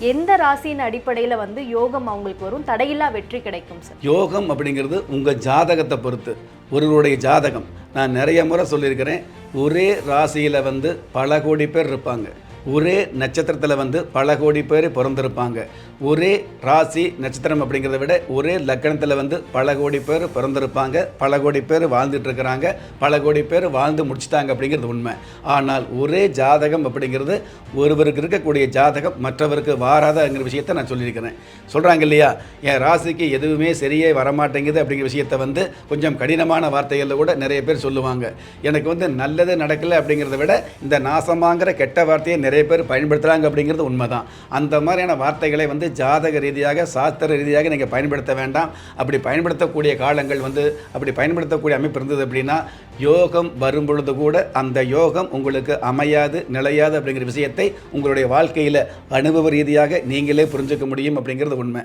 எந்த ராசியின் அடிப்படையில் வந்து யோகம் அவங்களுக்கு வரும், தடையில்லா வெற்றி கிடைக்கும் சார்? யோகம் அப்படிங்கிறது உங்கள் ஜாதகத்தை பொறுத்து. ஒருவருடைய ஜாதகம், நான் நிறைய முறை சொல்லியிருக்கிறேன், ஒரே ராசியில் வந்து பல கோடி பேர் இருப்பாங்க, ஒரே நட்சத்திரத்தில் வந்து பல கோடி பேர் பிறந்திருப்பாங்க. ஒரே ராசி நட்சத்திரம் அப்படிங்கிறத விட ஒரே லக்கணத்தில் வந்து பல கோடி பேர் பிறந்திருப்பாங்க, பல கோடி பேர் வாழ்ந்துட்டு இருக்கிறாங்க, பல கோடி பேர் வாழ்ந்து முடிச்சிட்டாங்க அப்படிங்கிறது உண்மை. ஆனால் ஒரே ஜாதகம் அப்படிங்கிறது ஒருவருக்கு இருக்கக்கூடிய ஜாதகம் மற்றவருக்கு வாராதங்கிற விஷயத்தை நான் சொல்லியிருக்கிறேன். சொல்கிறாங்க இல்லையா, என் ராசிக்கு எதுவுமே சரியே வரமாட்டேங்குது அப்படிங்கிற விஷயத்தை வந்து கொஞ்சம் கடினமான வார்த்தைகளில் கூட நிறைய பேர் சொல்லுவாங்க. எனக்கு வந்து நல்லது நடக்கலை அப்படிங்கிறத விட இந்த நாசமாங்கிற கெட்ட வார்த்தையை நிறைய பேர் பயன்படுத்துகிறாங்க அப்படிங்கிறது உண்மைதான். அந்த மாதிரியான வார்த்தைகளை வந்து ஜாதக ரீதியாக சாஸ்திர ரீதியாக நீங்கள் பயன்படுத்த வேண்டாம். அப்படி பயன்படுத்தக்கூடிய காலங்கள் வந்து அப்படி பயன்படுத்தக்கூடிய அமைப்பு இருந்தது அப்படின்னா யோகம் வரும் பொழுது கூட அந்த யோகம் உங்களுக்கு அமையாது, நிலையாது அப்படிங்கிற விஷயத்தை உங்களுடைய வாழ்க்கையில் அனுபவ ரீதியாக நீங்களே புரிஞ்சுக்க முடியும் அப்படிங்கிறது உண்மை.